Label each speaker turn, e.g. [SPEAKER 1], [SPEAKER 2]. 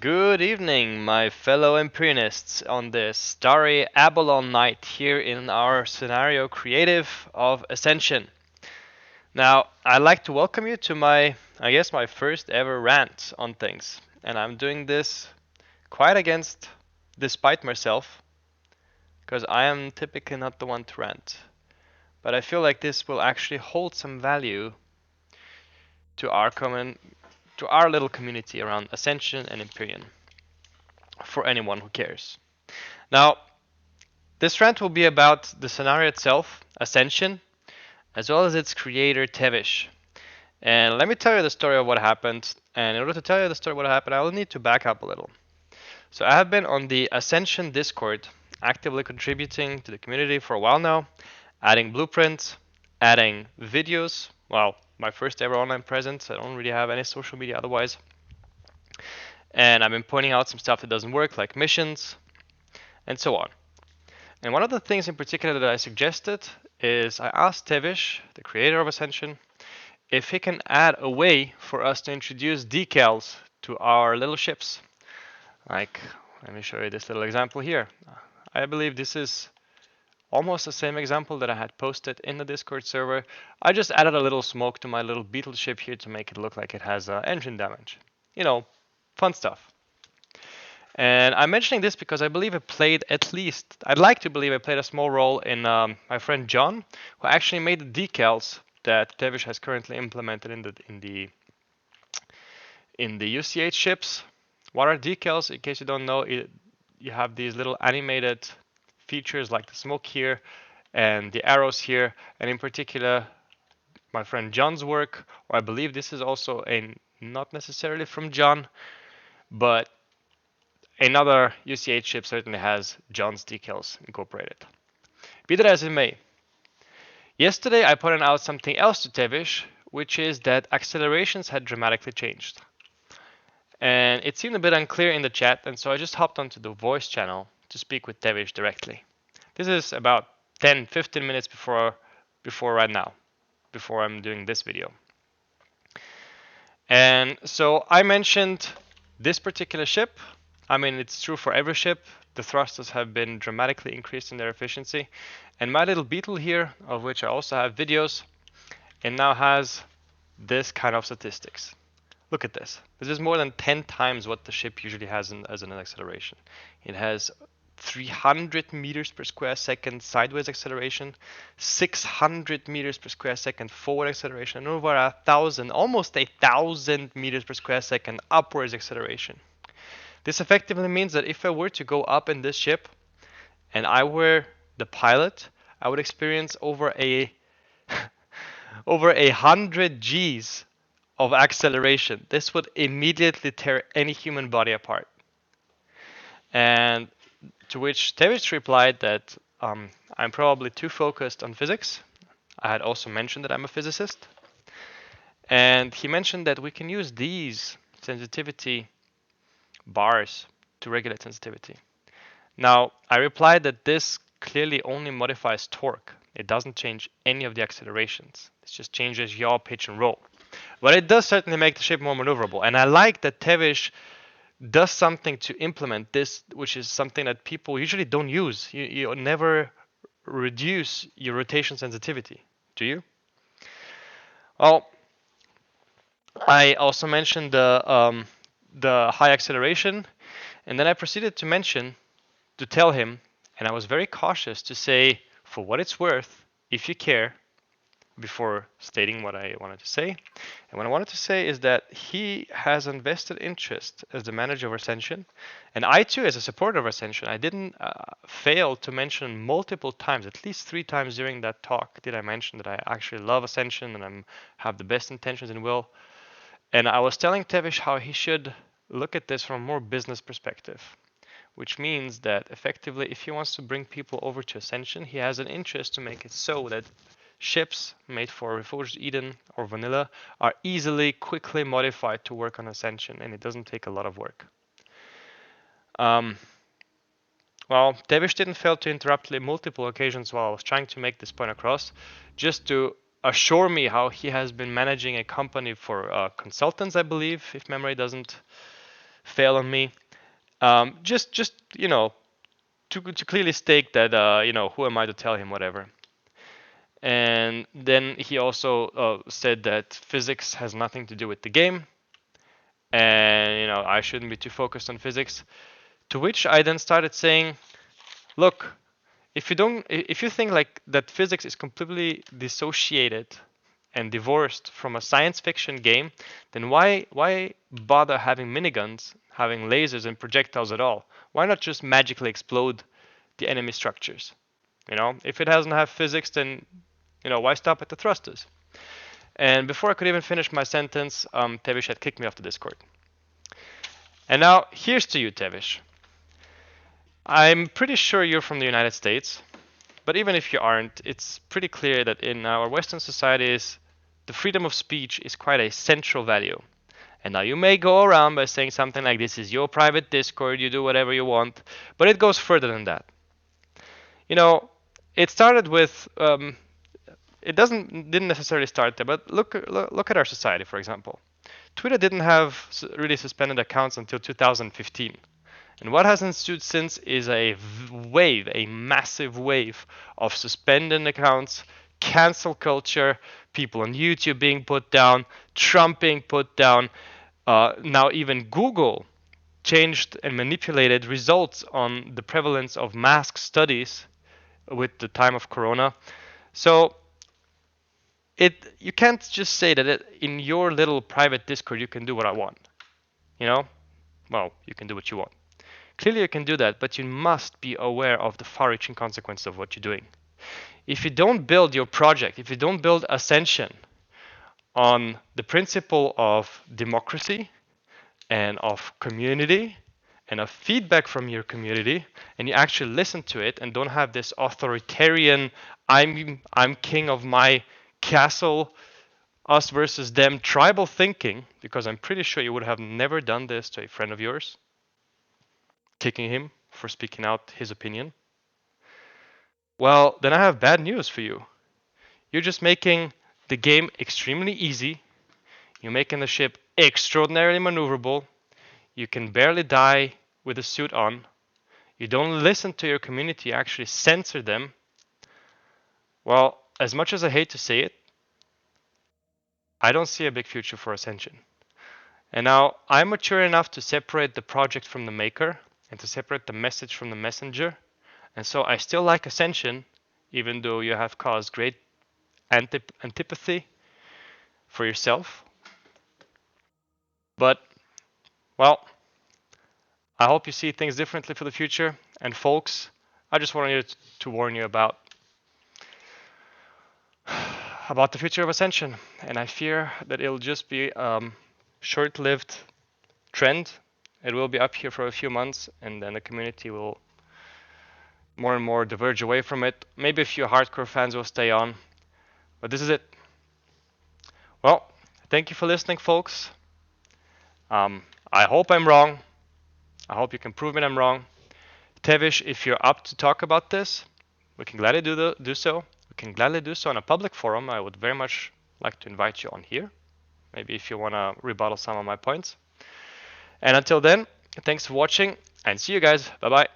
[SPEAKER 1] Good evening, my fellow Imperialists, on this starry Abalone night here in our scenario creative of Ascension. Now, I'd like to welcome you to my first ever rant on things. And I'm doing this quite despite myself, because I am typically not the one to rant. But I feel like this will actually hold some value to our little community around Ascension and Empyrean, for anyone who cares. Now, this rant will be about the scenario itself, Ascension, as well as its creator, Tevish. And let me tell you the story of what happened. And in order to tell you the story of what happened, I will need to back up a little. So I have been on the Ascension Discord, actively contributing to the community for a while now, adding blueprints, adding videos. Well, my first ever online presence. I don't really have any social media otherwise. And I've been pointing out some stuff that doesn't work, like missions, and so on. And one of the things in particular that I suggested is I asked Tevish, the creator of Ascension, if he can add a way for us to introduce decals to our little ships. Like, let me show you this little example here. I believe this is almost the same example that I had posted in the Discord server. I just added a little smoke to my little beetle ship here to make it look like it has engine damage. You know, fun stuff. And I'm mentioning this because I believe I'd like to believe I played a small role in my friend John, who actually made the decals that Tevish has currently implemented in the UCH ships. What are decals? In case you don't know, you have these little animated features like the smoke here and the arrows here, and in particular, my friend John's work, or I believe this is also not necessarily from John, but another UCH ship certainly has John's decals incorporated. Be that as it may, yesterday I pointed out something else to Tevish, which is that accelerations had dramatically changed. And it seemed a bit unclear in the chat, and so I just hopped onto the voice channel to speak with Tevish directly. This is about 10-15 minutes before right now, before I'm doing this video. And so I mentioned this particular ship. I mean, it's true for every ship. The thrusters have been dramatically increased in their efficiency. And my little beetle here, of which I also have videos, it now has this kind of statistics. Look at this. This is more than 10 times what the ship usually has as an acceleration. It has 300 meters per square second sideways acceleration, 600 meters per square second forward acceleration, and over 1,000, almost 1,000 meters per square second upwards acceleration. This effectively means that if I were to go up in this ship and I were the pilot, I would experience over 100 G's of acceleration. This would immediately tear any human body apart. And to which Tevish replied that I'm probably too focused on physics. I had also mentioned that I'm a physicist. And he mentioned that we can use these sensitivity bars to regulate sensitivity. Now, I replied that this clearly only modifies torque. It doesn't change any of the accelerations. It just changes yaw, pitch, and roll. But it does certainly make the ship more maneuverable. And I like that Tevish does something to implement this, which is something that people usually don't use. You never reduce your rotation sensitivity, do you? Well, I also mentioned the high acceleration, and then I proceeded to tell him, and I was very cautious to say, for what it's worth, if you care, before stating what I wanted to say. And what I wanted to say is that he has a vested interest as the manager of Ascension, and I too, as a supporter of Ascension, I didn't fail to mention multiple times, at least 3 times during that talk, did I mention that I actually love Ascension and I have the best intentions and will. And I was telling Tevish how he should look at this from a more business perspective, which means that effectively, if he wants to bring people over to Ascension, he has an interest to make it so that ships made for Reforged Eden or Vanilla are quickly modified to work on Ascension, and it doesn't take a lot of work. Well, Tevish didn't fail to interrupt me multiple occasions while I was trying to make this point across, just to assure me how he has been managing a company for consultants, I believe, if memory doesn't fail on me. Just to clearly state that who am I to tell him whatever. And then he also said that physics has nothing to do with the game, and I shouldn't be too focused on physics. To which I then started saying, look, if you think like that physics is completely dissociated and divorced from a science fiction game, then why bother having miniguns, having lasers and projectiles at all? Why not just magically explode the enemy structures? If it doesn't have physics, then why stop at the thrusters? And before I could even finish my sentence, Tevish had kicked me off the Discord. And now here's to you, Tevish. I'm pretty sure you're from the United States, but even if you aren't, it's pretty clear that in our Western societies, the freedom of speech is quite a central value. And now you may go around by saying something like, this is your private Discord, you do whatever you want, but it goes further than that. It started with it didn't necessarily start there, but look at our society, for example. Twitter didn't have really suspended accounts until 2015. And what has ensued since is a massive wave of suspended accounts, cancel culture, people on YouTube being put down, Trump being put down. Now even Google changed and manipulated results on the prevalence of mask studies with the time of Corona. So you can't just say that in your little private Discord you can do what I want. Well, you can do what you want. Clearly you can do that, but you must be aware of the far-reaching consequences of what you're doing. If you don't build your project, if you don't build Ascension on the principle of democracy and of community and of feedback from your community, and you actually listen to it and don't have this authoritarian I'm king of my castle, us versus them tribal thinking, because I'm pretty sure you would have never done this to a friend of yours, kicking him for speaking out his opinion. Well, then I have bad news for you. You're just making the game extremely easy. You're making the ship extraordinarily maneuverable. You can barely die with a suit on. You don't listen to your community, you actually censor them. Well, as much as I hate to say it, I don't see a big future for Ascension. And now I'm mature enough to separate the project from the maker and to separate the message from the messenger. And so I still like Ascension, even though you have caused great antipathy for yourself. But, well, I hope you see things differently for the future. And folks, I just wanted to warn you about the future of Ascension. And I fear that it'll just be short-lived trend. It will be up here for a few months, and then the community will more and more diverge away from it. Maybe a few hardcore fans will stay on, but this is it. Well, thank you for listening, folks. I hope I'm wrong. I hope you can prove me I'm wrong. Tevish, if you're up to talk about this, we can gladly do so. We can gladly do so on a public forum. I would very much like to invite you on here. Maybe if you want to rebuttal some of my points. And until then, thanks for watching and see you guys. Bye bye.